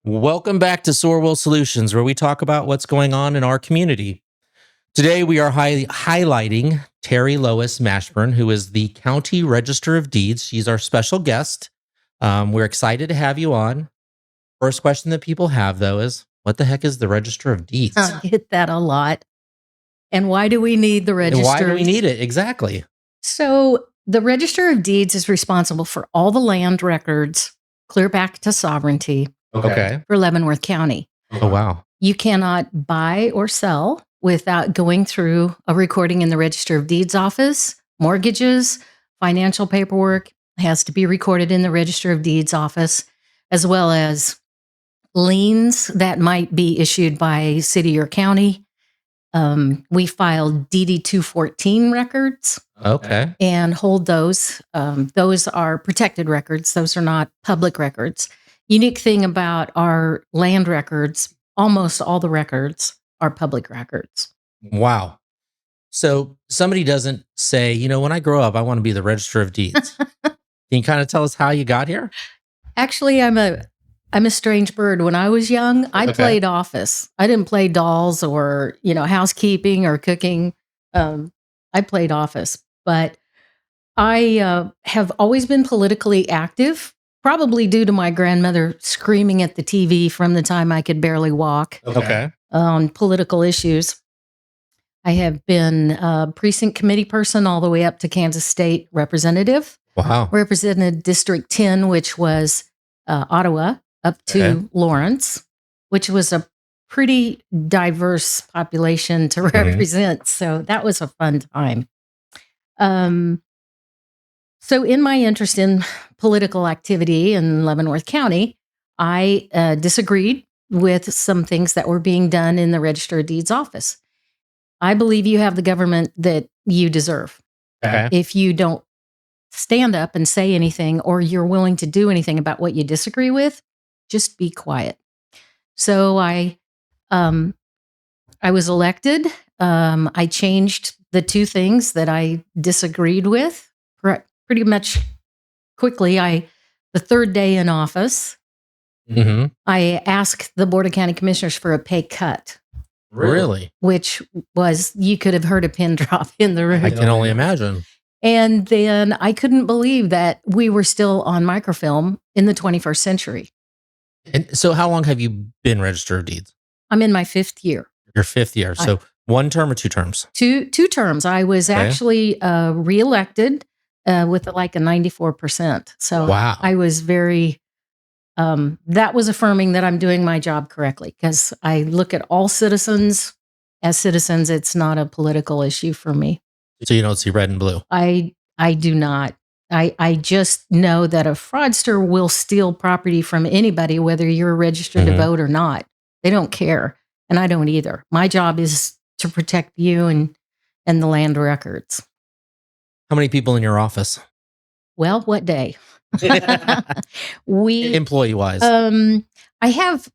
Welcome back to SorWil Solutions, where we talk about what's going on in our community. Today, we are highlighting TerriLois Mashburn, who is the County Register of Deeds. She's our special guest. We're excited to have you on. First question that people have, though, is what the heck is the Register of Deeds? I get that a lot. And why do we need the register? And why do we need it? Exactly. So the Register of Deeds is responsible for all the land records clear back to sovereignty Okay. for Leavenworth County. Oh, wow. You cannot buy or sell without going through a recording in the Register of Deeds office. Mortgages, financial paperwork has to be recorded in the Register of Deeds office, as well as liens that might be issued by city or county. We filed DD 214 records. Okay. And hold those. Those are protected records. Those are not public records. Unique thing about our land records, almost all the records are public records. Wow. So somebody doesn't say, when I grow up, I want to be the Register of Deeds. Can you kind of tell us how you got here? Actually, I'm a strange bird. When I was young, I played office. I didn't play dolls or, housekeeping or cooking. I played office, but I have always been politically active, probably due to my grandmother screaming at the TV from the time I could barely walk on political issues. I have been a precinct committee person all the way up to Kansas State representative. Wow. Represented District 10, which was Ottawa, up to Lawrence, which was a pretty diverse population to represent. So that was a fun time. So in my interest in political activity in Leavenworth County, I disagreed with some things that were being done in the Register of Deeds office. I believe you have the government that you deserve. If you don't stand up and say anything, or you're willing to do anything about what you disagree with, just be quiet. So I was elected. I changed the two things that I disagreed with pretty much quickly. The third day in office, I asked the Board of County Commissioners for a pay cut. Really? Which was, you could have heard a pin drop in the room. I can only imagine. And then I couldn't believe that we were still on microfilm in the 21st century. And so how long have you been Register of Deeds? I'm in my fifth year. Your fifth year. So one term or two terms? Two terms. I was actually reelected with like a 94%. So wow. I was very, that was affirming that I'm doing my job correctly, because I look at all citizens as citizens. It's not a political issue for me. So you don't see red and blue? I do not. I just know that a fraudster will steal property from anybody, whether you're registered to vote or not. They don't care. And I don't either. My job is to protect you and the land records. How many people in your office? Well, what day? Employee-wise. I have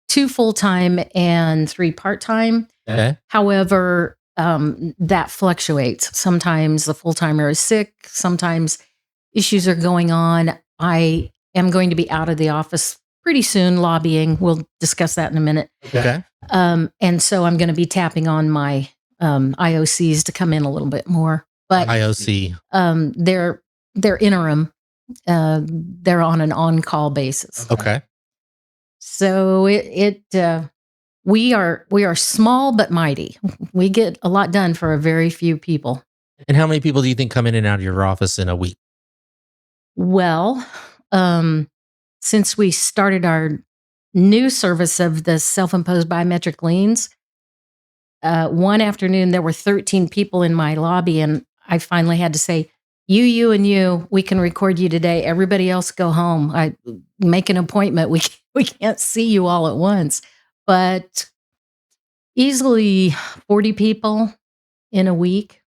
2 full-time and 3 part-time. Okay. However, that fluctuates. Sometimes the full-timer is sick. Sometimes issues are going on. I am going to be out of the office pretty soon lobbying. We'll discuss that in a minute. Okay. And so I'm going to be tapping on my IOCs to come in a little bit more. But IOC. They're interim. They're on an on-call basis. Okay. So we are small but mighty. We get a lot done for a very few people. And how many people do you think come in and out of your office in a week? Well, since we started our new service of the self-imposed biometric liens, one afternoon there were 13 people in my lobby, and I finally had to say, you, and you, we can record you today. Everybody else go home. I make an appointment. We can't see you all at once. But easily 40 people in a week.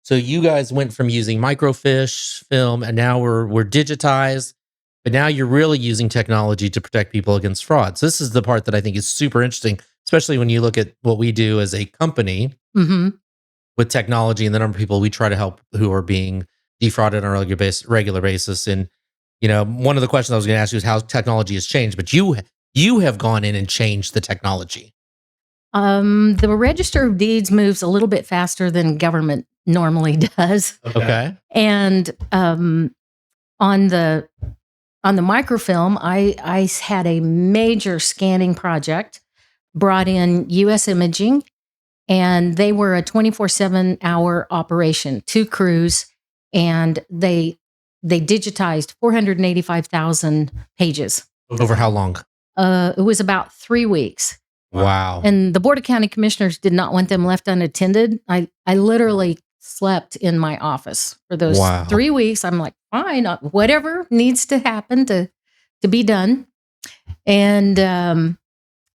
So you guys went from using microfiche film, and now we're digitized, but now you're really using technology to protect people against fraud. So this is the part that I think is super interesting, especially when you look at what we do as a company with technology and the number of people we try to help who are being defrauded on a regular basis. And One of the questions I was going to ask you is how technology has changed, but you have gone in and changed the technology. The Register of Deeds moves a little bit faster than government normally does. Okay. And on the microfilm, I had a major scanning project, brought in U.S. Imaging, and they were a 24/7 hour operation, 2 crews, and they digitized 485,000 pages. Over how long? It was about 3 weeks. Wow. And the Board of County Commissioners did not want them left unattended. I literally slept in my office for those 3 weeks. I'm like, fine, whatever needs to happen to be done. And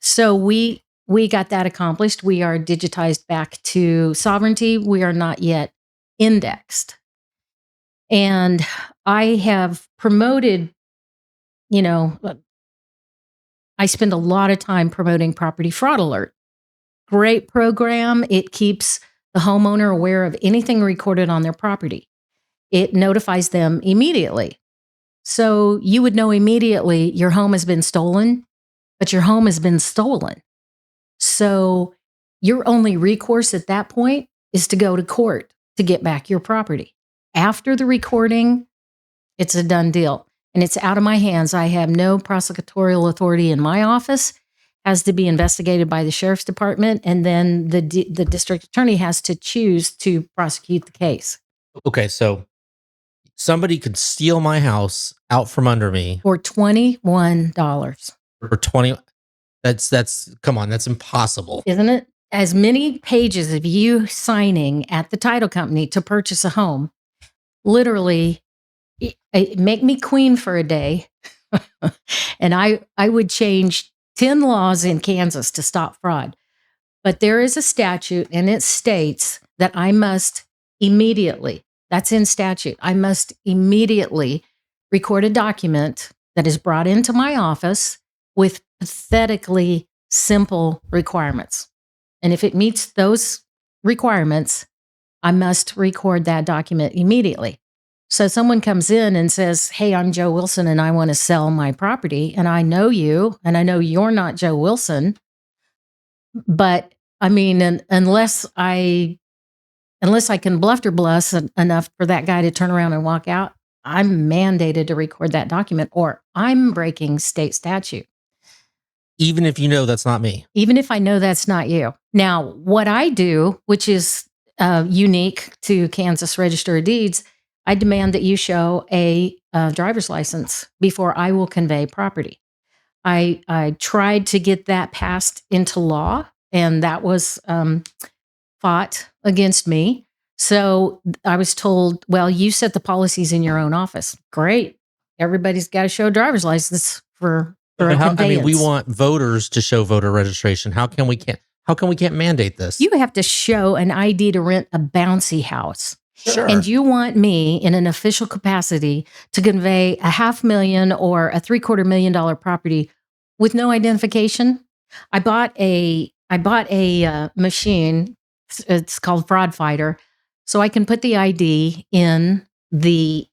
so we got that accomplished. We are digitized back to sovereignty. We are not yet indexed. And I have promoted, I spend a lot of time promoting Property Fraud Alert. Great program. It keeps the homeowner aware of anything recorded on their property. It notifies them immediately. So you would know immediately your home has been stolen, but your home has been stolen. So your only recourse at that point is to go to court to get back your property. After the recording, it's a done deal. And it's out of my hands. I have no prosecutorial authority in my office. Has to be investigated by the sheriff's department, and then the district attorney has to choose to prosecute the case. Okay, so somebody could steal my house out from under me for $21. For 20. That's come on, that's impossible. Isn't it? As many pages of you signing at the title company to purchase a home, literally, it make me queen for a day. And I would change 10 laws in Kansas to stop fraud. But there is a statute, and it states that I must immediately, that's in statute, I must immediately record a document that is brought into my office with pathetically simple requirements. And if it meets those requirements, I must record that document immediately. So someone comes in and says, hey, I'm Joe Wilson and I want to sell my property. And I know you, and I know you're not Joe Wilson. But I mean, unless I can bluster enough for that guy to turn around and walk out, I'm mandated to record that document, or I'm breaking state statute. Even if you know that's not me. Even if I know that's not you. Now, what I do, which is unique to Kansas Register of Deeds, I demand that you show a driver's license before I will convey property. I tried to get that passed into law, and that was fought against me. So I was told, well, you set the policies in your own office. Great. Everybody's got to show a driver's license for a conveyance. I mean, we want voters to show voter registration. How come we can't mandate this? You have to show an ID to rent a bouncy house. Sure. And you want me in an official capacity to convey a $500,000 or a $750,000 property with no identification? I bought a machine. It's called Fraud Fighter. So I can put the ID in the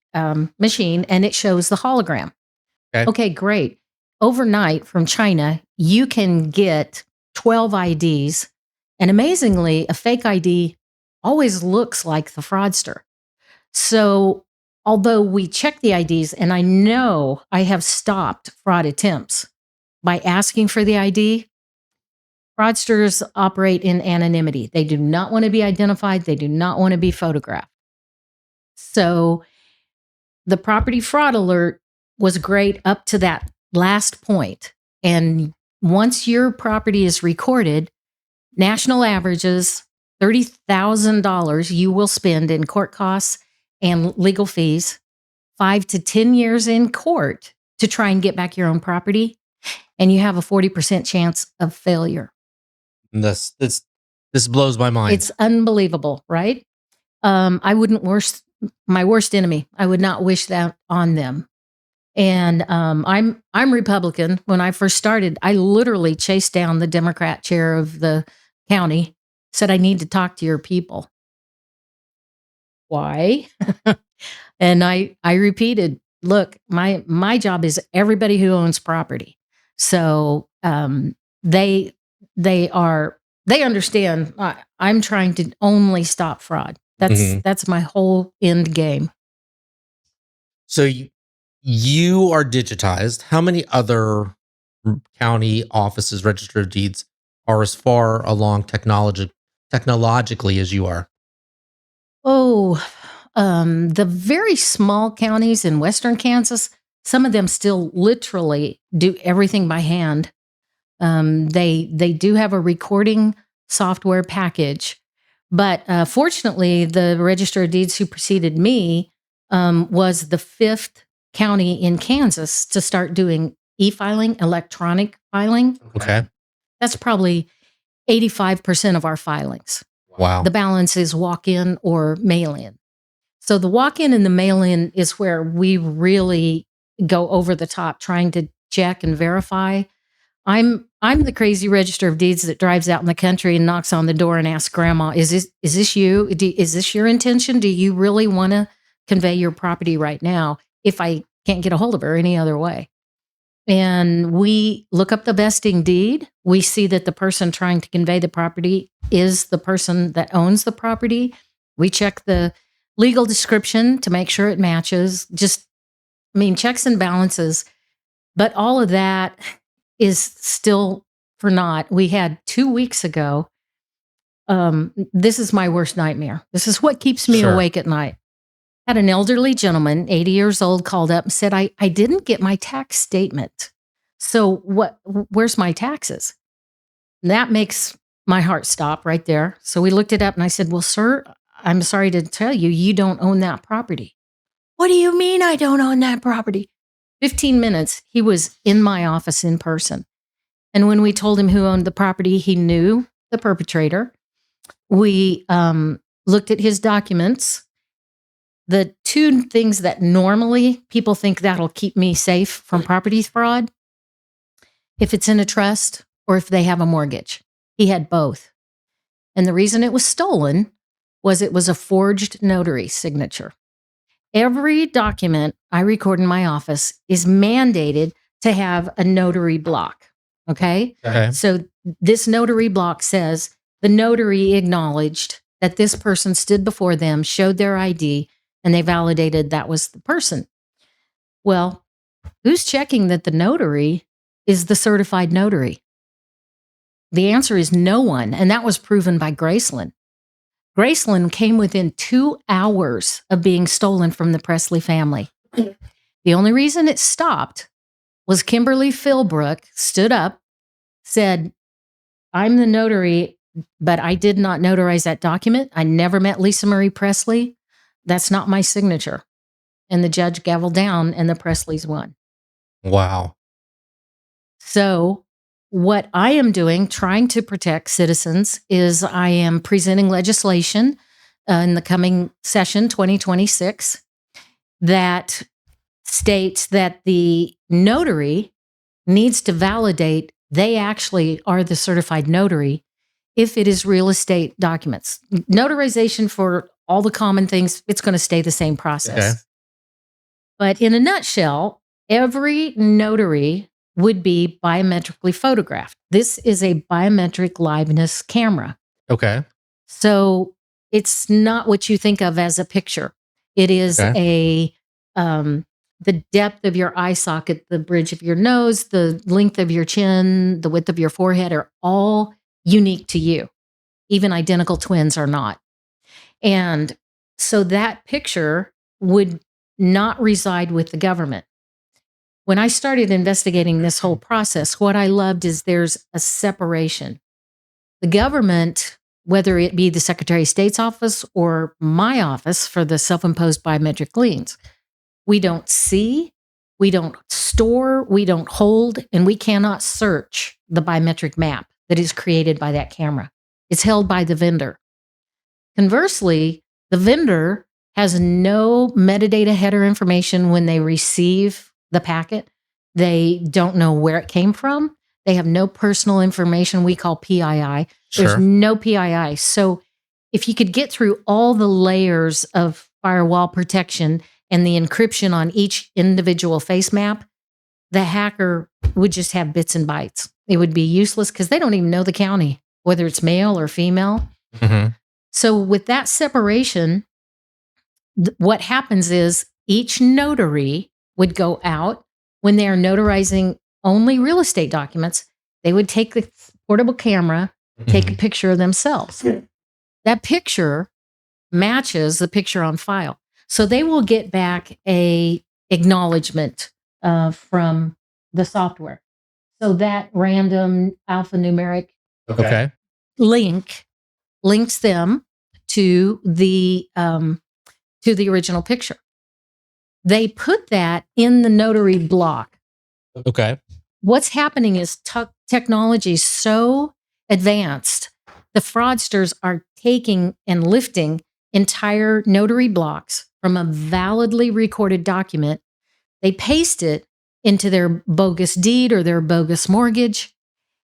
machine and it shows the hologram. Okay, great. Overnight from China, you can get 12 IDs. And amazingly, a fake ID always looks like the fraudster. So although we check the IDs, and I know I have stopped fraud attempts by asking for the ID, fraudsters operate in anonymity. They do not want to be identified. They do not want to be photographed. So the Property Fraud Alert was great up to that last point. And once your property is recorded, national averages, $30,000 you will spend in court costs and legal fees, 5 to 10 years in court to try and get back your own property, and you have a 40% chance of failure. This blows my mind. It's unbelievable, right? I wouldn't wish my worst enemy. I would not wish that on them. And I'm Republican. When I first started, I literally chased down the Democrat chair of the county, said, I need to talk to your people. Why? And I repeated, look, my job is everybody who owns property. So they understand I'm trying to only stop fraud. That's my whole end game. So you are digitized. How many other county offices, register of deeds, are as far along technologically as you are? Oh, the very small counties in western Kansas, some of them still literally do everything by hand. They do have a recording software package, but fortunately, the Register of Deeds who preceded me was the 5th county in Kansas to start doing e-filing, electronic filing. Okay. That's probably 85% of our filings. Wow. The balance is walk-in or mail-in. So the walk-in and the mail-in is where we really go over the top trying to check and verify. I'm the crazy Register of Deeds that drives out in the country and knocks on the door and asks grandma, is this you? Is this your intention? Do you really want to convey your property right now if I can't get a hold of her any other way? And we look up the vesting deed. We see that the person trying to convey the property is the person that owns the property. We check the legal description to make sure it matches. Checks and balances. But all of that is still for naught. We had 2 weeks ago. This is my worst nightmare. This is what keeps me awake at night. Had an elderly gentleman, 80 years old, called up and said, I didn't get my tax statement. So where's my taxes? And that makes my heart stop right there. So we looked it up and I said, well, sir, I'm sorry to tell you, you don't own that property. What do you mean I don't own that property? 15 minutes, he was in my office in person. And when we told him who owned the property, he knew the perpetrator. We looked at his documents. The 2 things that normally people think that'll keep me safe from property fraud, if it's in a trust or if they have a mortgage. He had both. And the reason it was stolen was it was a forged notary signature. Every document I record in my office is mandated to have a notary block. Okay? So this notary block says the notary acknowledged that this person stood before them, showed their ID, and they validated that was the person. Well, who's checking that the notary is the certified notary? The answer is no one, and that was proven by Graceland. Graceland came within 2 hours of being stolen from the Presley family. The only reason it stopped was Kimberly Philbrook stood up, said, I'm the notary, but I did not notarize that document. I never met Lisa Marie Presley. That's not my signature. And the judge gavelled down and the Presleys won. Wow. So what I am doing, trying to protect citizens, is I am presenting legislation in the coming session, 2026, that states that the notary needs to validate they actually are the certified notary if it is real estate documents. Notarization for all the common things, it's going to stay the same process. Okay. But in a nutshell, every notary would be biometrically photographed. This is a biometric liveness camera. Okay. So it's not what you think of as a picture. It is the depth of your eye socket, the bridge of your nose, the length of your chin, the width of your forehead are all unique to you. Even identical twins are not. And so that picture would not reside with the government. When I started investigating this whole process, what I loved is there's a separation. The government, whether it be the Secretary of State's office or my office for the self-imposed biometric liens, we don't see, we don't store, we don't hold, and we cannot search the biometric map that is created by that camera. It's held by the vendor. Conversely, the vendor has no metadata header information when they receive the packet. They don't know where it came from. They have no personal information we call PII. There's no PII. So if you could get through all the layers of firewall protection and the encryption on each individual face map, the hacker would just have bits and bytes. It would be useless because they don't even know the county, whether it's male or female. Mm-hmm. So with that separation, what happens is each notary would go out when they are notarizing only real estate documents. They would take the portable camera, take a picture of themselves. That picture matches the picture on file. So they will get back a acknowledgement from the software. So that random alphanumeric Okay. link links them to the original picture. They put that in the notary block. Okay. What's happening is technology is so advanced, the fraudsters are taking and lifting entire notary blocks from a validly recorded document. They paste it into their bogus deed or their bogus mortgage.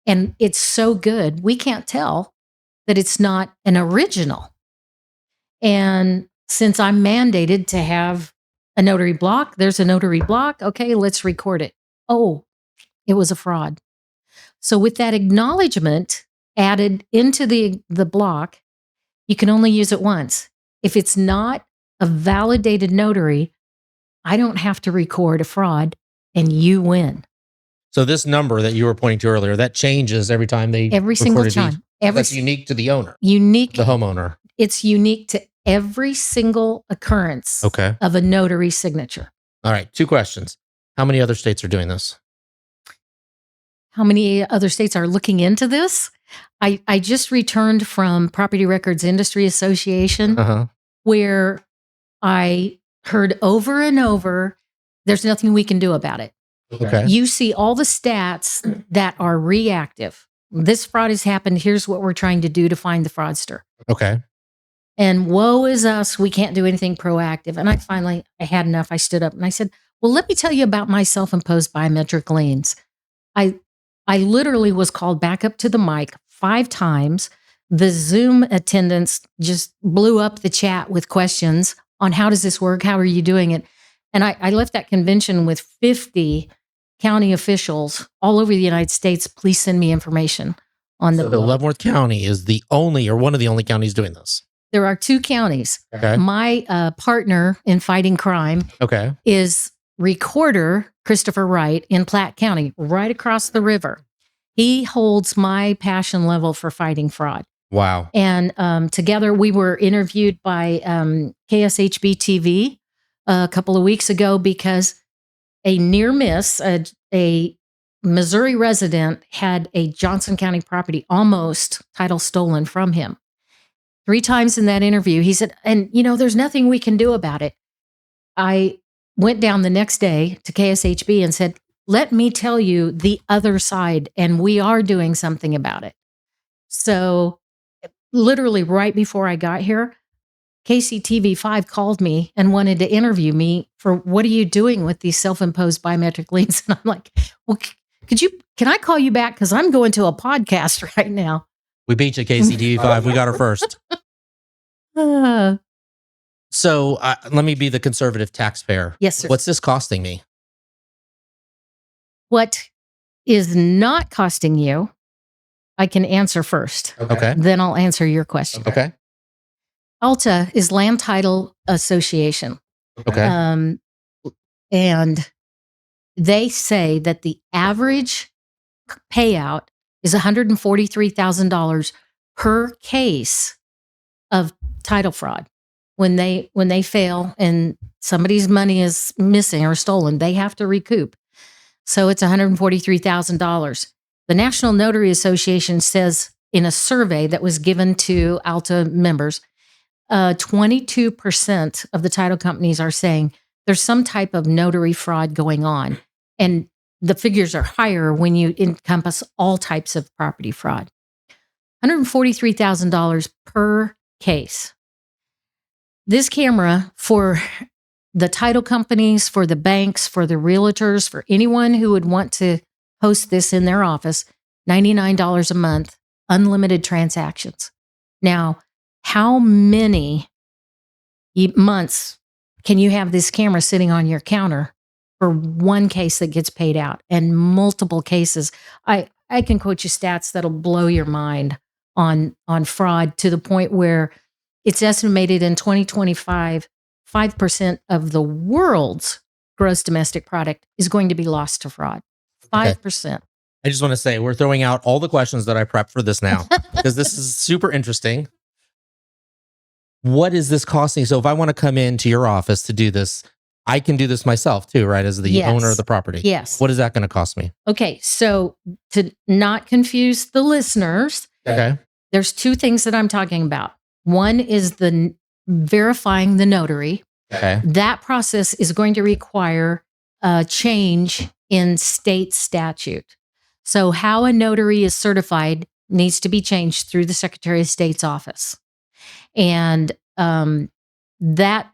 And it's so good, we can't tell that it's not an original. And since I'm mandated to have a notary block, there's a notary block. Okay, let's record it. Oh, it was a fraud. So with that acknowledgement added into the block, you can only use it once. If it's not a validated notary, I don't have to record a fraud and you win. So this number that you were pointing to earlier, that changes every time they Every single record a deed. time. That's unique to the owner, Unique. the homeowner. It's unique to every single occurrence Okay. of a notary signature. All right. 2 questions. How many other states are doing this? How many other states are looking into this? I just returned from Property Records Industry Association, where I heard over and over, there's nothing we can do about it. Okay. You see all the stats that are reactive. This fraud has happened. Here's what we're trying to do to find the fraudster. Okay. And woe is us. We can't do anything proactive. And I had enough. I stood up and I said, well, let me tell you about my self-imposed biometric liens. I literally was called back up to the mic 5 times. The Zoom attendants just blew up the chat with questions on how does this work? How are you doing it? And I left that convention with 50 county officials all over the United States. Please send me information on the Leavenworth County is the only or one of the only counties doing this. There are 2 counties. Okay. My partner in fighting crime is Recorder Christopher Wright in Platte County, right across the river. He holds my passion level for fighting fraud. Wow. And together we were interviewed by KSHB TV a couple of weeks ago because a near miss, a Missouri resident had a Johnson County property almost title stolen from him. 3 times in that interview, he said, and there's nothing we can do about it. I went down the next day to KSHB and said, let me tell you the other side, and we are doing something about it. So literally right before I got here, KCTV5 called me and wanted to interview me for what are you doing with these self-imposed biometric liens? And I'm like, well, can I call you back? Because I'm going to a podcast right now. We beat you, KCTV5. We got her first. So let me be the conservative taxpayer. Yes, sir. What's this costing me? What is not costing you, I can answer first. Okay. Then I'll answer your question. Okay. ALTA is Land Title Association. Okay. And they say that the average payout is $143,000 per case of title fraud. When they fail and somebody's money is missing or stolen, they have to recoup. So it's $143,000. The National Notary Association says in a survey that was given to ALTA members, 22% of the title companies are saying there's some type of notary fraud going on. And the figures are higher when you encompass all types of property fraud. $143,000 per case. This camera, for the title companies, for the banks, for the realtors, for anyone who would want to host this in their office, $99 a month, unlimited transactions. Now, how many months can you have this camera sitting on your counter for one case that gets paid out and multiple cases? I can quote you stats that'll blow your mind on fraud, to the point where it's estimated in 2025, 5% of the world's gross domestic product is going to be lost to fraud. 5%. I just want to say we're throwing out all the questions that I prepped for this now because this is super interesting. What is this costing? So if I want to come into your office to do this, I can do this myself too, right? As the owner of the property. Yes. What is that going to cost me? Okay. So to not confuse the listeners, there's two things that I'm talking about. One is the verifying the notary. That process is going to require a change in state statute. So how a notary is certified needs to be changed through the Secretary of State's office. And that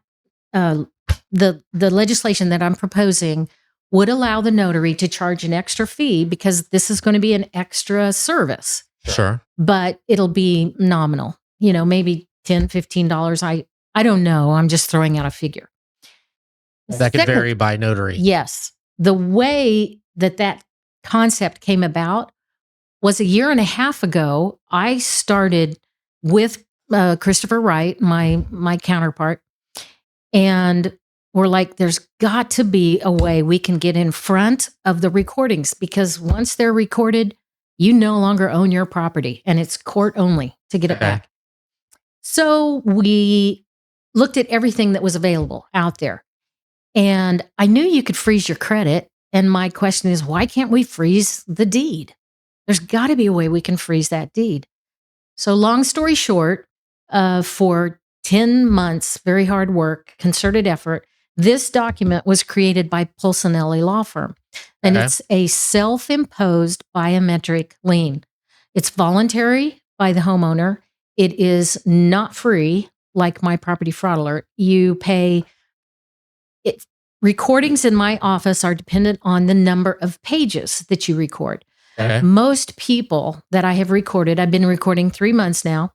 the legislation that I'm proposing would allow the notary to charge an extra fee, because this is going to be an extra service. Sure. But it'll be nominal, maybe $10, $15. I don't know. I'm just throwing out a figure. That could vary by notary. Yes. The way that concept came about was a year and a half ago. I started with Christopher Wright, my counterpart, and we're like, there's got to be a way we can get in front of the recordings, because once they're recorded, you no longer own your property, and it's court only to get it back. So we looked at everything that was available out there, and I knew you could freeze your credit. And my question is, why can't we freeze the deed? There's got to be a way we can freeze that deed. So long story short, for 10 months, very hard work, concerted effort, this document was created by Pulcinelli Law Firm. And it's a self-imposed biometric lien. It's voluntary by the homeowner. It is not free, like my property fraud alert. You pay it. Recordings in my office are dependent on the number of pages that you record. Most people that I have recorded, I've been recording 3 months now,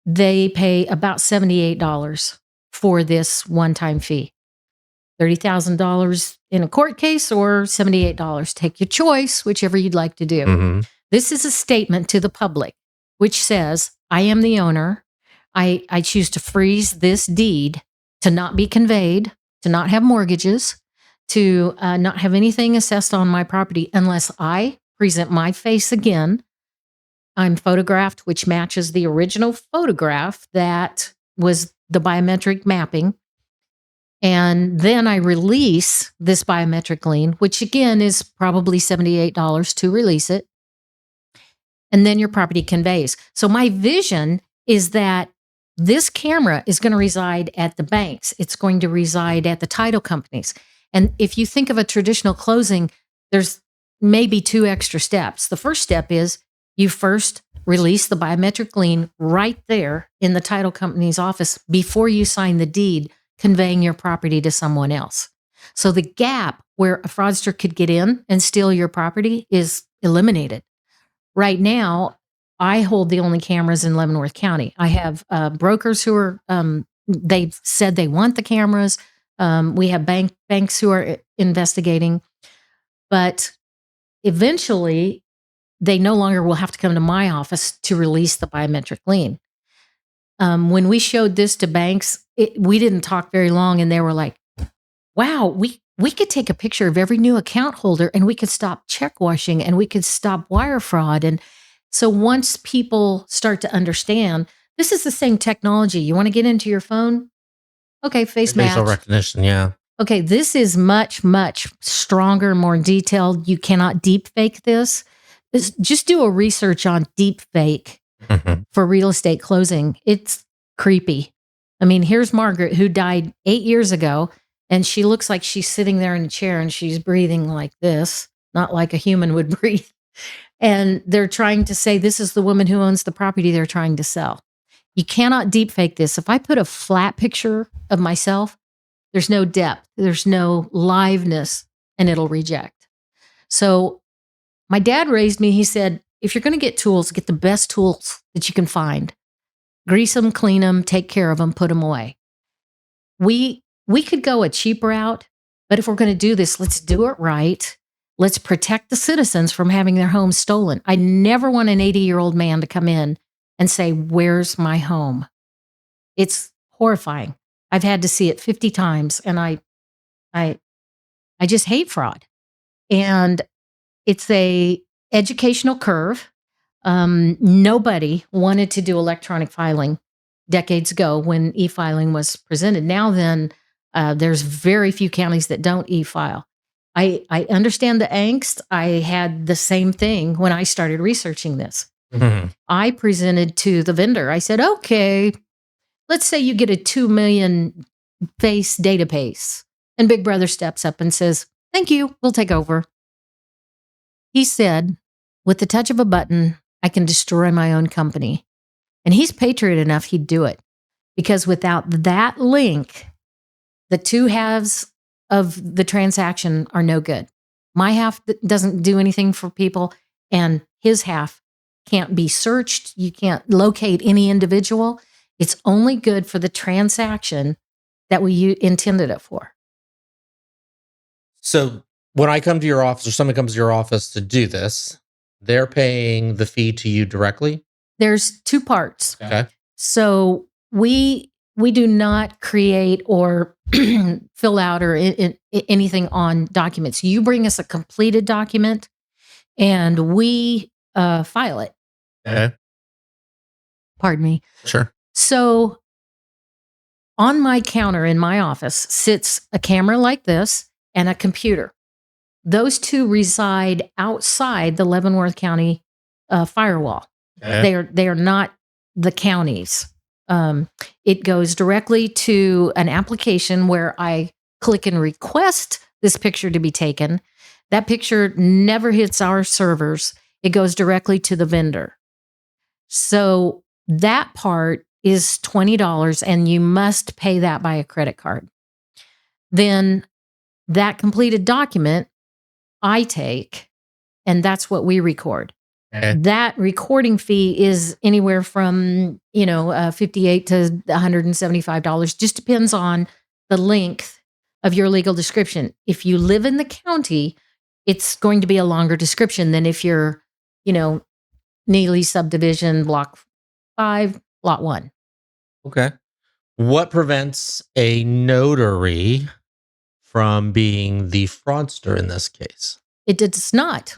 they pay about $78 for this one-time fee. $30,000 in a court case, or $78. Take your choice, whichever you'd like to do. This is a statement to the public, which says, I am the owner. I choose to freeze this deed to not be conveyed, to not have mortgages, to not have anything assessed on my property unless I present my face again. I'm photographed, which matches the original photograph that was the biometric mapping. And then I release this biometric lien, which again is probably $78 to release it. And then your property conveys. So my vision is that this camera is going to reside at the banks. It's going to reside at the title companies. And if you think of a traditional closing, there's maybe 2 extra steps. The first step is you first release the biometric lien right there in the title company's office before you sign the deed conveying your property to someone else. So the gap where a fraudster could get in and steal your property is eliminated. Right now, I hold the only cameras in Leavenworth County. I have brokers who are, they've said they want the cameras. We have banks who are investigating. But eventually, they no longer will have to come to my office to release the biometric lien. When we showed this to banks, we didn't talk very long, and they were like, wow, we could take a picture of every new account holder, and we could stop check washing, and we could stop wire fraud. And so once people start to understand, this is the same technology. You want to get into your phone? Okay, face match. Facial recognition, yeah. Okay, this is much, much stronger, more detailed. You cannot deep fake this. Just do a research on deep fake for real estate closing. It's creepy. I mean, here's Margaret, who died 8 years ago, and she looks like she's sitting there in a chair and she's breathing like this, not like a human would breathe. And they're trying to say this is the woman who owns the property they're trying to sell. You cannot deep fake this. If I put a flat picture of myself, there's no depth, there's no liveness, and it'll reject. So my dad raised me. He said, if you're going to get tools, get the best tools that you can find. Grease them, clean them, take care of them, put them away. We we could go a cheap route, but if we're going to do this, let's do it right. Let's protect the citizens from having their homes stolen. I never want an 80-year-old man to come in and say, "Where's my home?" It's horrifying. I've had to see it 50 times, and I just hate fraud. And it's a educational curve. Nobody wanted to do electronic filing decades ago when e-filing was presented. Now then, there's very few counties that don't e-file. I understand the angst. I had the same thing when I started researching this. Mhm. I presented to the vendor. I said, okay, let's say you get a 2 million face database. And Big Brother steps up and says, thank you, we'll take over. He said, with the touch of a button, I can destroy my own company. And he's patriot enough, he'd do it. Because without that link, the two halves of the transaction are no good. My half doesn't do anything for people, and his half can't be searched. You can't locate any individual. It's only good for the transaction that we intended it for. So when I come to your office or someone comes to your office to do this, they're paying the fee to you directly? There's two parts. Okay. So we do not create or fill out or anything on documents. You bring us a completed document and we file it. Okay. Pardon me. Sure. So on my counter in my office sits a camera like this and a computer. Those two reside outside the Leavenworth County firewall. Okay. They are not the counties. It goes directly to an application where I click and request this picture to be taken. That picture never hits our servers. It goes directly to the vendor. So that part is $20, and you must pay that by a credit card. Then that completed document I take, and that's what we record. Okay. That recording fee is anywhere from, $58 to $175. Just depends on the length of your legal description. If you live in the county, it's going to be a longer description than if you're, Neely subdivision, block 5, lot 1. Okay. What prevents a notary from being the fraudster in this case? It does not.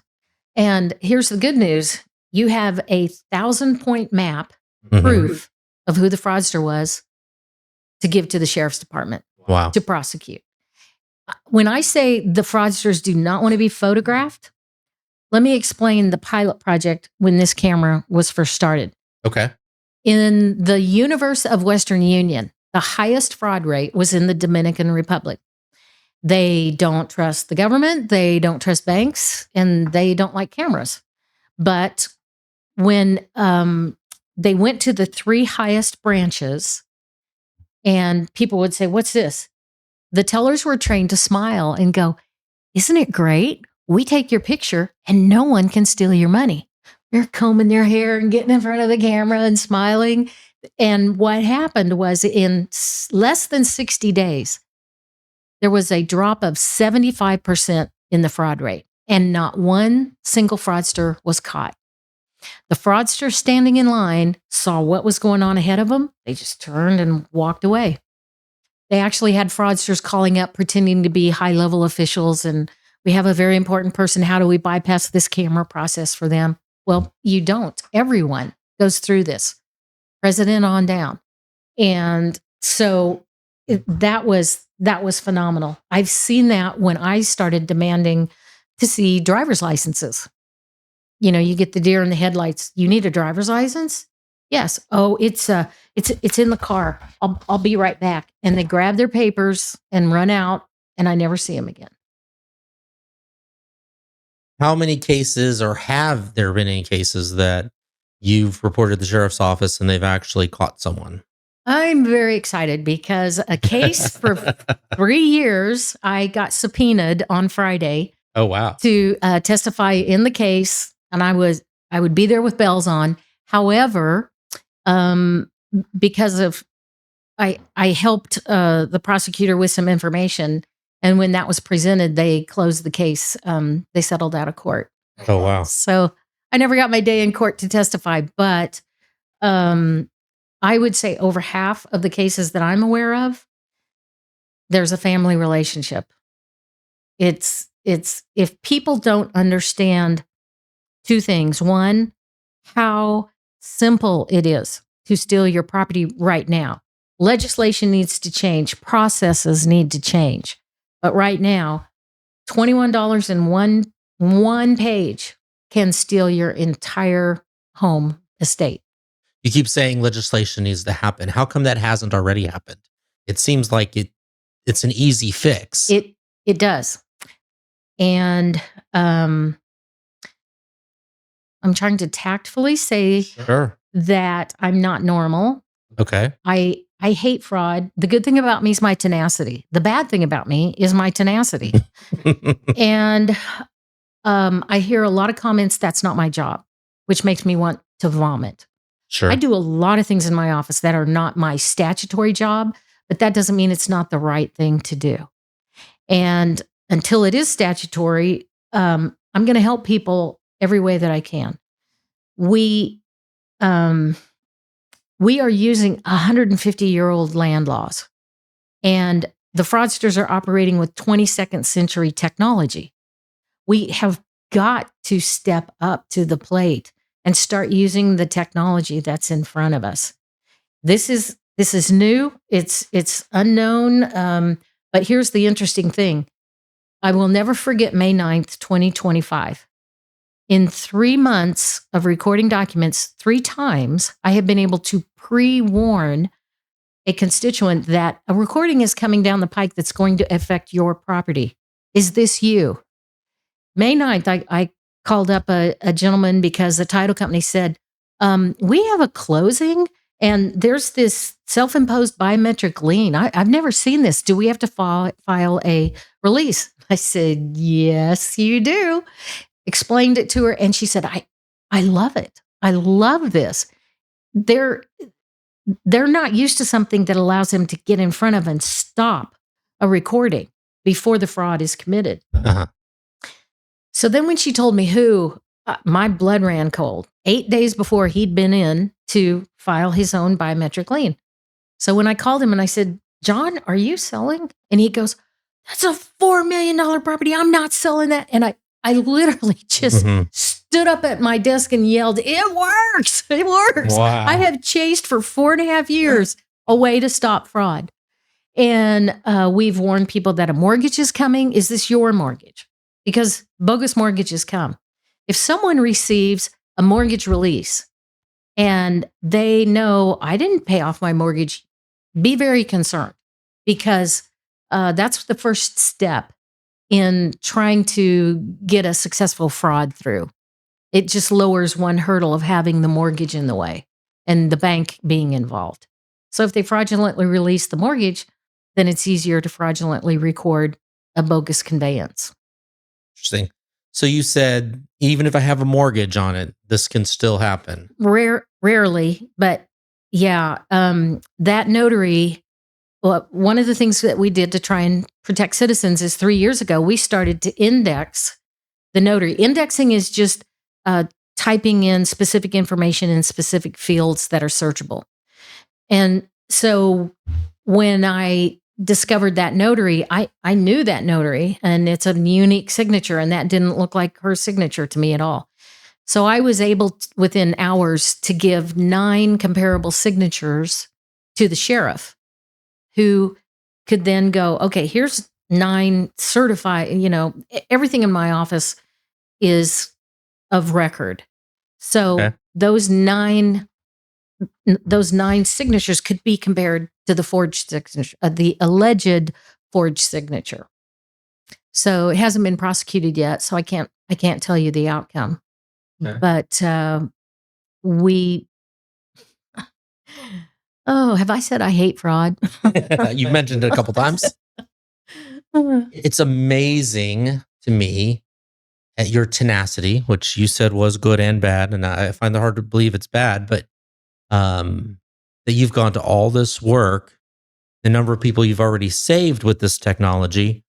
And here's the good news. You have a 1,000-point map proof of who the fraudster was to give to the sheriff's department. Wow. To prosecute. When I say the fraudsters do not want to be photographed, let me explain the pilot project when this camera was first started. Okay. In the universe of Western Union, the highest fraud rate was in the Dominican Republic. They don't trust the government, they don't trust banks, and they don't like cameras. But when they went to the 3 highest branches, and people would say, "What's this?" The tellers were trained to smile and go, "Isn't it great? We take your picture and no one can steal your money." They're combing their hair and getting in front of the camera and smiling. And what happened was in less than 60 days, there was a drop of 75% in the fraud rate, and not one single fraudster was caught. The fraudster standing in line saw what was going on ahead of them. They just turned and walked away. They actually had fraudsters calling up, pretending to be high-level officials, and we have a very important person. How do we bypass this camera process for them? Well, you don't. Everyone goes through this, president on down. And so that was phenomenal. I've seen that when I started demanding to see driver's licenses. You get the deer in the headlights. You need a driver's license? Yes. Oh, it's in the car. I'll be right back. And they grab their papers and run out, and I never see them again. How many cases, or have there been any cases that you've reported to the sheriff's office and they've actually caught someone? I'm very excited because a case for 3 years, I got subpoenaed on Friday. Oh, wow. To testify in the case, and I would be there with bells on. However, because of I helped the prosecutor with some information, and when that was presented, they closed the case. They settled out of court. Oh, wow. So I never got my day in court to testify, but I would say over half of the cases that I'm aware of, there's a family relationship. It's if people don't understand two things. One, how simple it is to steal your property right now. Legislation needs to change, processes need to change. But right now, $21 in one page can steal your entire home estate. You keep saying legislation needs to happen. How come that hasn't already happened? It seems like it's an easy fix. It does. And I'm trying to tactfully say Sure. that I'm not normal. Okay. I hate fraud. The good thing about me is my tenacity. The bad thing about me is my tenacity. And I hear a lot of comments, that's not my job, which makes me want to vomit. Sure. I do a lot of things in my office that are not my statutory job, but that doesn't mean it's not the right thing to do. And until it is statutory, I'm going to help people every way that I can. We are using 150-year-old land laws, and the fraudsters are operating with 22nd century technology. We have got to step up to the plate and start using the technology that's in front of us. This is new. It's unknown. But here's the interesting thing. I will never forget May 9th, 2025. In 3 months of recording documents, 3 times, I have been able to pre-warn a constituent that a recording is coming down the pike that's going to affect your property. Is this you? May 9th, I called up a gentleman because the title company said, we have a closing and there's this self-imposed biometric lien. I've never seen this. Do we have to file a release? I said, yes, you do. Explained it to her, and she said, I love it. I love this. They're not used to something that allows them to get in front of and stop a recording before the fraud is committed. Uh-huh. So then when she told me who, my blood ran cold. 8 days before he'd been in to file his own biometric lien. So when I called him and I said, John, are you selling? And he goes, that's a $4 million property. I'm not selling that. And I literally just stood up at my desk and yelled, it works. It works. Wow. I have chased for 4.5 years a way to stop fraud. And we've warned people that a mortgage is coming. Is this your mortgage? Because bogus mortgages come. If someone receives a mortgage release and they know I didn't pay off my mortgage, be very concerned, because that's the first step in trying to get a successful fraud through. It just lowers one hurdle of having the mortgage in the way and the bank being involved. So if they fraudulently release the mortgage, then it's easier to fraudulently record a bogus conveyance. Interesting. So you said, even if I have a mortgage on it, this can still happen. Rarely, but yeah, that notary. Well, one of the things that we did to try and protect citizens is 3 years ago, we started to index the notary. Indexing is just typing in specific information in specific fields that are searchable. And so when I discovered that notary, I knew that notary, and it's a unique signature, and that didn't look like her signature to me at all. So I was able, within hours, to give 9 comparable signatures to the sheriff, who could then go, okay, here's 9 certified, everything in my office is of record. So those 9 signatures could be compared to the forged signature, the alleged forged signature. So it hasn't been prosecuted yet, so I can't tell you the outcome. Okay. But have I said I hate fraud? You mentioned it a couple times. It's amazing to me at your tenacity, which you said was good and bad, and I find it hard to believe it's bad, but that you've gone to all this work the number of people you've already saved with this technology,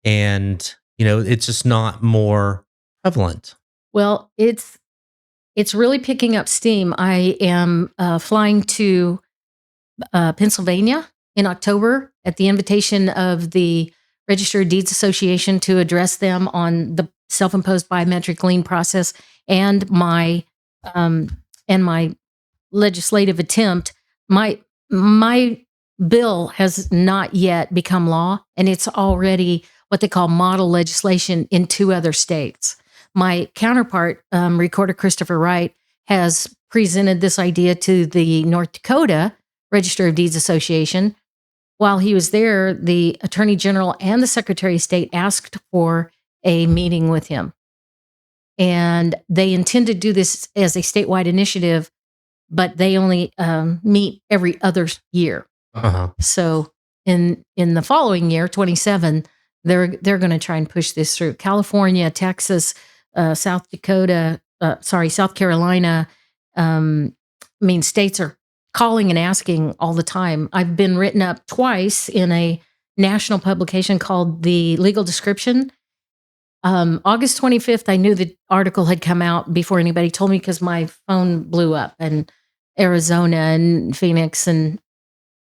and it's just not more prevalent. Well, it's really picking up steam. I am flying to Pennsylvania in October at the invitation of the Register of Deeds Association to address them on the self-imposed biometric lien process and my legislative attempt. My bill has not yet become law, and it's already what they call model legislation in 2 other states. My counterpart, Recorder Christopher Wright, has presented this idea to the North Dakota Register of Deeds Association. While he was there, the Attorney General and the Secretary of State asked for a meeting with him. And they intend to do this as a statewide initiative, but they only meet every other year. Uh-huh. So in the following year, 27, they're going to try and push this through. California, Texas, South Carolina. States are calling and asking all the time. I've been written up twice in a national publication called The Legal Description. August 25th, I knew the article had come out before anybody told me because my phone blew up in Arizona and Phoenix, and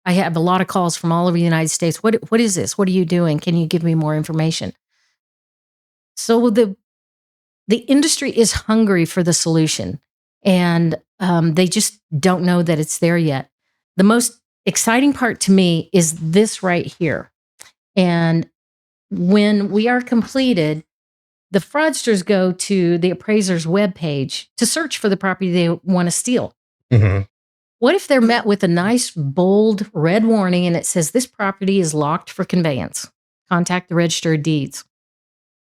I have a lot of calls from all over the United States. What is this? What are you doing? Can you give me more information? So the industry is hungry for the solution, and they just don't know that it's there yet. The most exciting part to me is this right here. And when we are completed, the fraudsters go to the appraiser's webpage to search for the property they want to steal. Mm-hmm. What if they're met with a nice, bold red warning and it says, this property is locked for conveyance? Contact the Register of Deeds.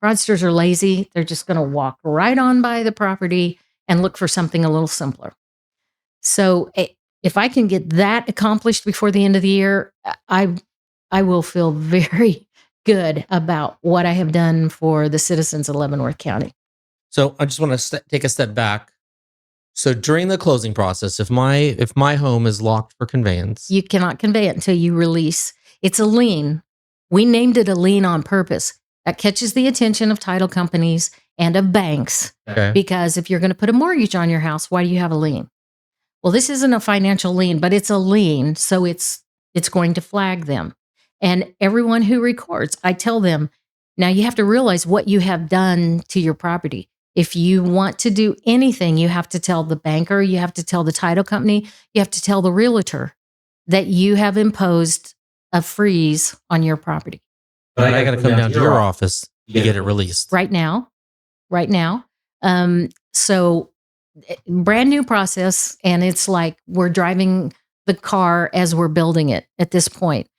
Fraudsters are lazy. They're just going to walk right on by the property and look for something a little simpler. So if I can get that accomplished before the end of the year, I will feel very good about what I have done for the citizens of Leavenworth County. So I just want to take a step back. So during the closing process, if my home is locked for conveyance, you cannot convey it until you release. It's a lien. We named it a lien on purpose. That catches the attention of title companies and of banks. Okay. Because if you're going to put a mortgage on your house, why do you have a lien? Well, this isn't a financial lien, but it's a lien, so it's going to flag them. And everyone who records, I tell them, now you have to realize what you have done to your property. If you want to do anything, you have to tell the banker, you have to tell the title company, you have to tell the realtor that you have imposed a freeze on your property. But I got to come down to your office to get it released. Right now. So brand new process, and it's like we're driving the car as we're building it at this point.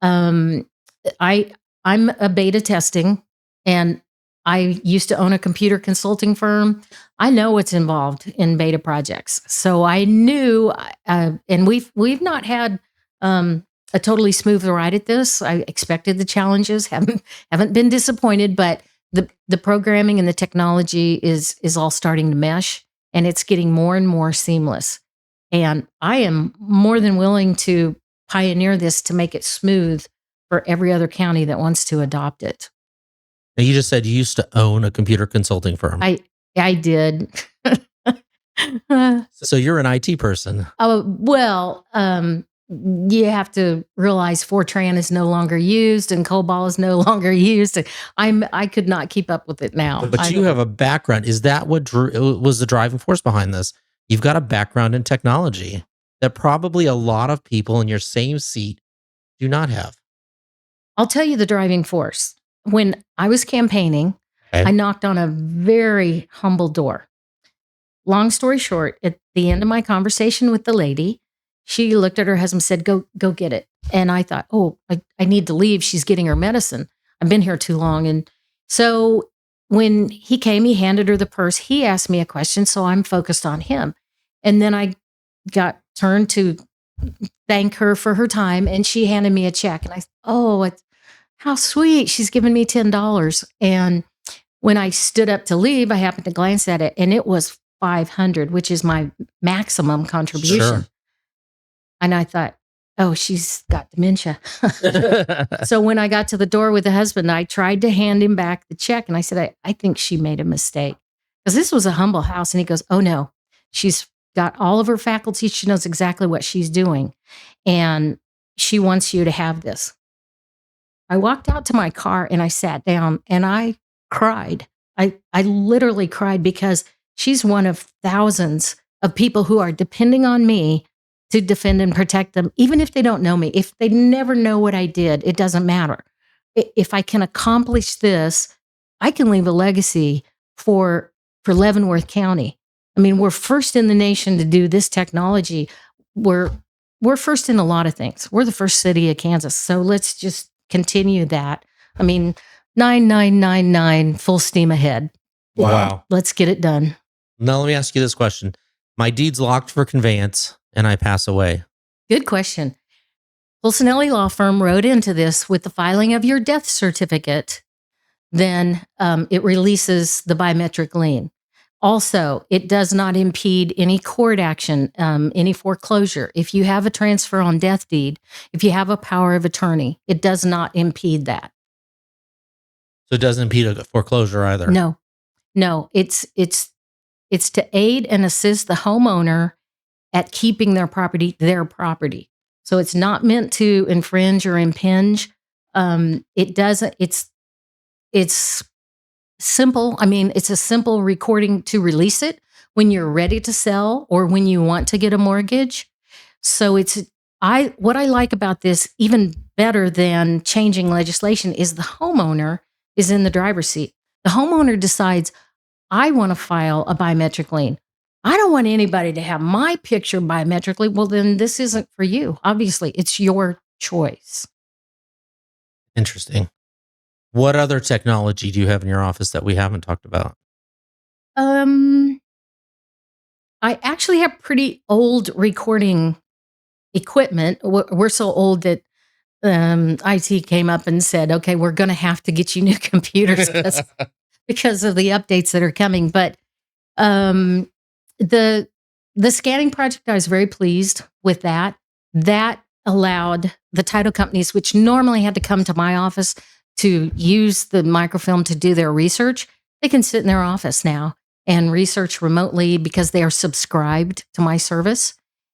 I'm a beta testing, and I used to own a computer consulting firm. I know what's involved in beta projects. So I knew, and we've not had a totally smooth ride at this. I expected the challenges, haven't been disappointed, but the programming and the technology is all starting to mesh, and it's getting more and more seamless. And I am more than willing to pioneer this to make it smooth for every other county that wants to adopt it. And you just said you used to own a computer consulting firm. I did. So you're an IT person. You have to realize Fortran is no longer used and COBOL is no longer used. I could not keep up with it now. But you have a background. Is that what was the driving force behind this? You've got a background in technology that probably a lot of people in your same seat do not have. I'll tell you the driving force. When I was campaigning, Okay. I knocked on a very humble door. Long story short, at the end of my conversation with the lady, she looked at her husband and said, go get it. And I thought, I need to leave. She's getting her medicine. I've been here too long. And so when he came, he handed her the purse. He asked me a question, so I'm focused on him. And then I got turned to thank her for her time, and she handed me a check. And I thought, how sweet. She's given me $10. And when I stood up to leave, I happened to glance at it, and it was $500, which is my maximum contribution. Sure. And I thought, Oh, she's got dementia. So when I got to the door with the husband, I tried to hand him back the check. And I said, I think she made a mistake. Because this was a humble house. And he goes, oh, no. She's got all of her faculties. She knows exactly what she's doing. And she wants you to have this. I walked out to my car and I sat down and I cried. I literally cried because she's one of thousands of people who are depending on me to defend and protect them, even if they don't know me. If they never know what I did, it doesn't matter. If I can accomplish this, I can leave a legacy for Leavenworth County. I mean, we're first in the nation to do this technology. We're first in a lot of things. We're the first city of Kansas. So let's just continue that. I mean, 9999 full steam ahead. Wow. Let's get it done. Now let me ask you this question. My deed's locked for conveyance and I pass away. Good question. Pulcinelli Law Firm wrote into this with the filing of your death certificate, then it releases the biometric lien. Also, it does not impede any court action, any foreclosure. If you have a transfer on death deed, if you have a power of attorney, it does not impede that. So it doesn't impede a foreclosure either? No. It's to aid and assist the homeowner at keeping their property. So it's not meant to infringe or impinge. It doesn't. It's simple. I mean, it's a simple recording to release it when you're ready to sell or when you want to get a mortgage. So what I like about this, even better than changing legislation, is the homeowner is in the driver's seat. The homeowner decides, I want to file a biometric lien. I don't want anybody to have my picture biometrically. Well, then this isn't for you. Obviously, it's your choice. Interesting. What other technology do you have in your office that we haven't talked about? I actually have pretty old recording equipment. We're so old that IT came up and said, okay, we're going to have to get you new computers because of the updates that are coming. But the scanning project, I was very pleased with that. That allowed the title companies, which normally had to come to my office to use the microfilm to do their research, they can sit in their office now and research remotely because they are subscribed to my service.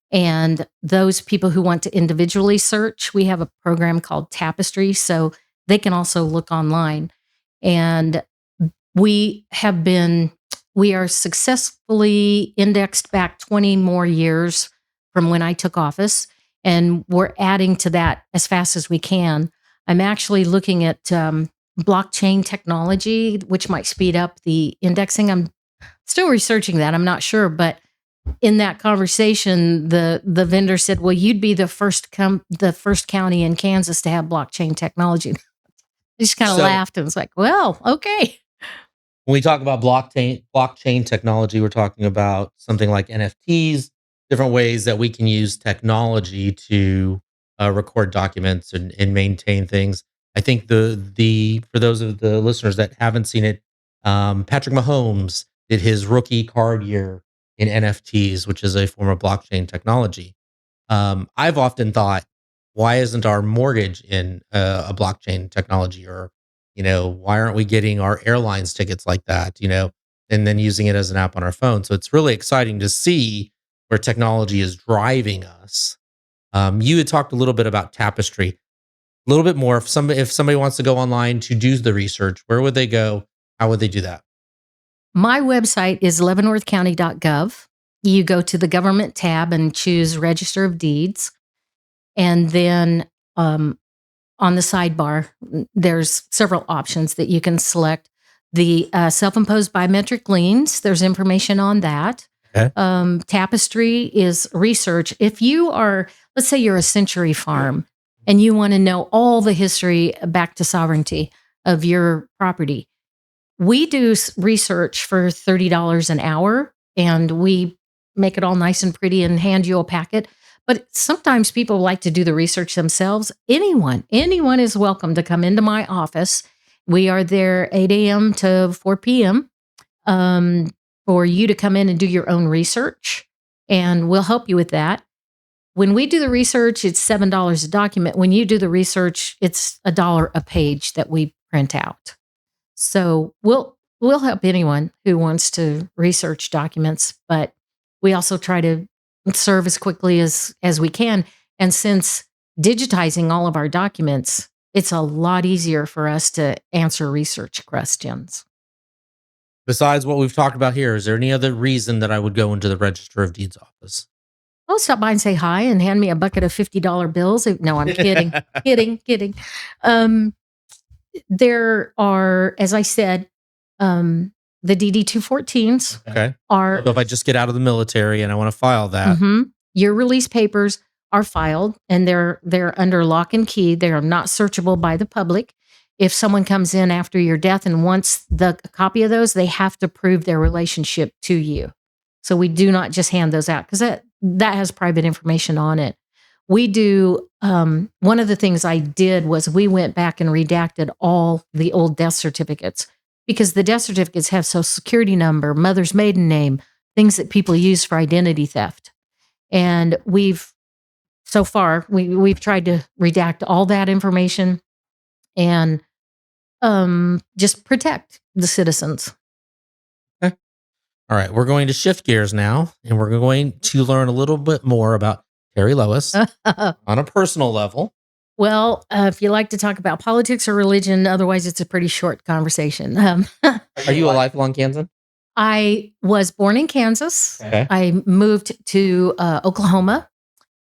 And those people who want to individually search, we have a program called Tapestry, so they can also look online. And we are successfully indexed back 20 more years from when I took office, and we're adding to that as fast as we can. I'm actually looking at blockchain technology, which might speed up the indexing. I'm still researching that. I'm not sure, but in that conversation, the vendor said, "Well, you'd be the first county in Kansas to have blockchain technology." I just kind of laughed and was like, "Well, okay." When we talk about blockchain technology, we're talking about something like NFTs, different ways that we can use technology to record documents and maintain things. I think the for those of the listeners that haven't seen it, Patrick Mahomes did his rookie card year in NFTs, which is a form of blockchain technology. I've often thought, why isn't our mortgage in a blockchain technology? Or, why aren't we getting our airlines tickets like that, and then using it as an app on our phone? So it's really exciting to see where technology is driving us. You had talked a little bit about Tapestry, a little bit more. If somebody wants to go online to do the research, where would they go? How would they do that? My website is leavenworthcounty.gov. You go to the government tab and choose Register of Deeds. And then on the sidebar, there's several options that you can select. The self-imposed biometric liens, there's information on that. Okay. Tapestry is research. If you are, let's say you're a Century Farm and you want to know all the history back to sovereignty of your property, we do research for $30 an hour, and we make it all nice and pretty and hand you a packet. But sometimes people like to do the research themselves. Anyone is welcome to come into my office. We are there 8 a.m. to 4 p.m. For you to come in and do your own research, and we'll help you with that. when we do the research, it's $7 a document. When you do the research, it's $1 a page that we print out. So we'll help anyone who wants to research documents, but we also try to serve as quickly as we can. And since digitizing all of our documents, it's a lot easier for us to answer research questions. Besides what we've talked about here, is there any other reason that I would go into the Register of Deeds office? I'll stop by and say hi and hand me a bucket of $50 bills. No, I'm kidding. kidding. There are, as I said, the DD 214s Okay. are. So if I just get out of the military and I want to file that, your release papers are filed, and they're under lock and key. They are not searchable by the public. If someone comes in after your death and wants a copy of those, they have to prove their relationship to you. So we do not just hand those out because that has private information on it. We do, one of the things I did was we went back and redacted all the old death certificates, because the death certificates have social security number, mother's maiden name, things that people use for identity theft. And so far, we've tried to redact all that information and just protect the citizens. Okay. All right. We're going to shift gears now, and we're going to learn a little bit more about TerriLois on a personal level. Well, if you like to talk about politics or religion, otherwise it's a pretty short conversation. Are you a lifelong Kansan? I was born in Kansas. Okay. I moved to Oklahoma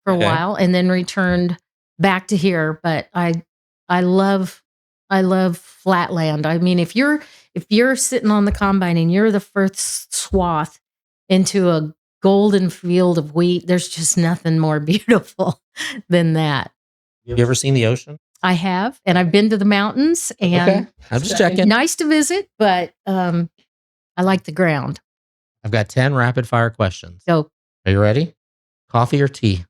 for a while and then returned back to here. But I love flatland. I mean, if you're sitting on the combine and you're the first swath into a golden field of wheat, there's just nothing more beautiful than that. You ever seen the ocean? I have, and I've been to the mountains, and I'm just checking. Nice to visit, but I like the ground. I've got 10 rapid fire questions. Go. Are you ready? Coffee or tea?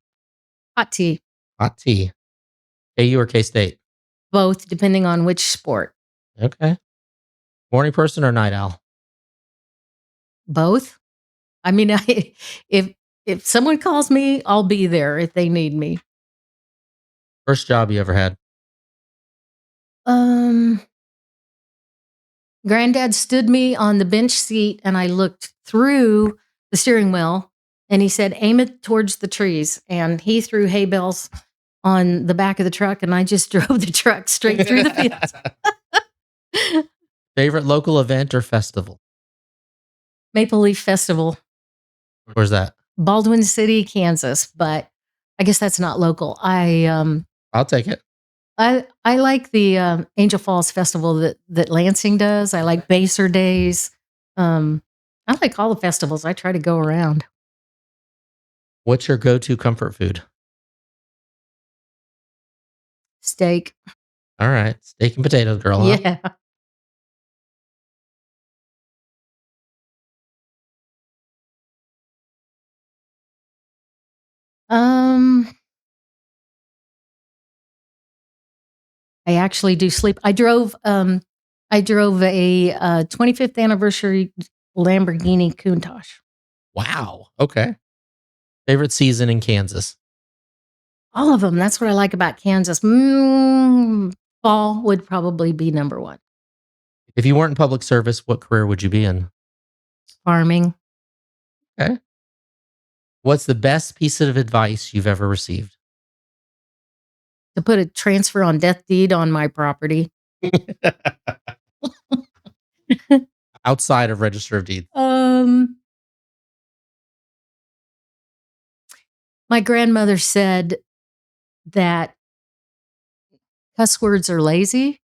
Hot tea. Hot tea. KU or K-State? Both, depending on which sport. Okay. Morning person or night owl? Both. I mean, if someone calls me, I'll be there if they need me. First job you ever had? Granddad stood me on the bench seat, and I looked through the steering wheel, and he said, "Aim it towards the trees." And he threw hay bales on the back of the truck, and I just drove the truck straight through the fields. Favorite local event or festival? Maple Leaf Festival. Where's that? Baldwin City, Kansas, but I guess that's not local. I'll take it. I like the Angel Falls Festival that Lansing does. I like Baser Days. I like all the festivals. I try to go around. What's your go-to comfort food? Steak. All right. Steak and potatoes, girl. Huh? Yeah. I actually do sleep. I drove a 25th anniversary Lamborghini Countach. Wow. Okay. Favorite season in Kansas? All of them. That's what I like about Kansas. Fall would probably be number one. If you weren't in public service, what career would you be in? Farming. Okay. What's the best piece of advice you've ever received? To put a transfer on death deed on my property. Outside of Register of Deeds. My grandmother said that cuss words are lazy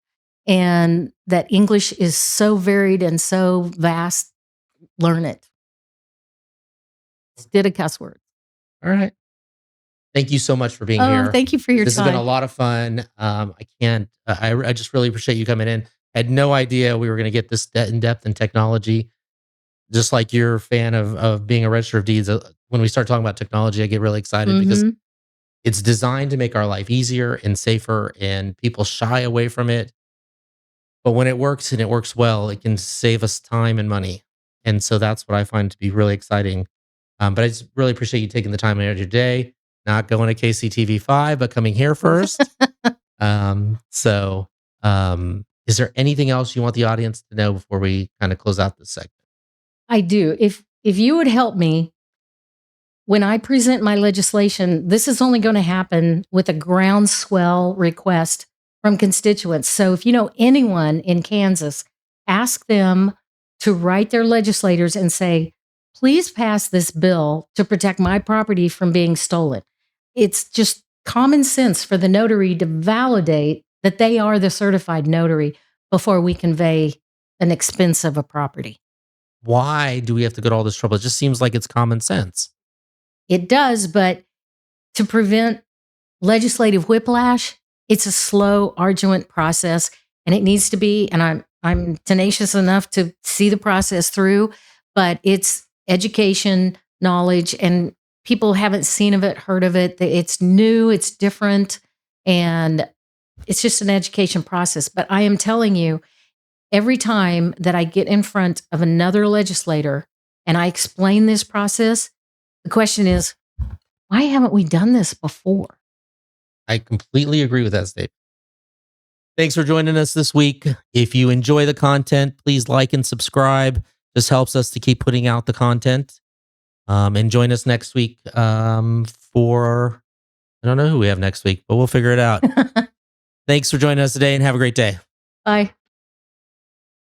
and that English is so varied and so vast. Learn it. Instead of cuss words. All right. Thank you so much for being here. Thank you for your time. This has been a lot of fun. I just really appreciate you coming in. I had no idea we were going to get this in depth in technology. Just like you're a fan of being a Register of Deeds. When we start talking about technology, I get really excited because it's designed to make our life easier and safer, and people shy away from it. But when it works and it works well, it can save us time and money. And so that's what I find to be really exciting. But I just really appreciate you taking the time out of your day. not going to KCTV5, but coming here first. Is there anything else you want the audience to know before we kind of close out this segment? I do. If you would help me, when I present my legislation, this is only going to happen with a groundswell request from constituents. So if you know anyone in Kansas, ask them to write their legislators and say, please pass this bill to protect my property from being stolen. It's just common sense for the notary to validate that they are the certified notary before we convey an expense of a property. Why do we have to go to all this trouble? It just seems like it's common sense. It does, but to prevent legislative whiplash, it's a slow, arduous process, and it needs to be. And I'm tenacious enough to see the process through, but it's education, knowledge, and people haven't seen of it, heard of it. It's new, it's different, and it's just an education process. But I am telling you, every time that I get in front of another legislator and I explain this process, the question is, why haven't we done this before? I completely agree with that statement. Thanks for joining us this week. If you enjoy the content, please like and subscribe. This helps us to keep putting out the content. And join us next week for, I don't know who we have next week, but we'll figure it out. Thanks for joining us today and have a great day. Bye.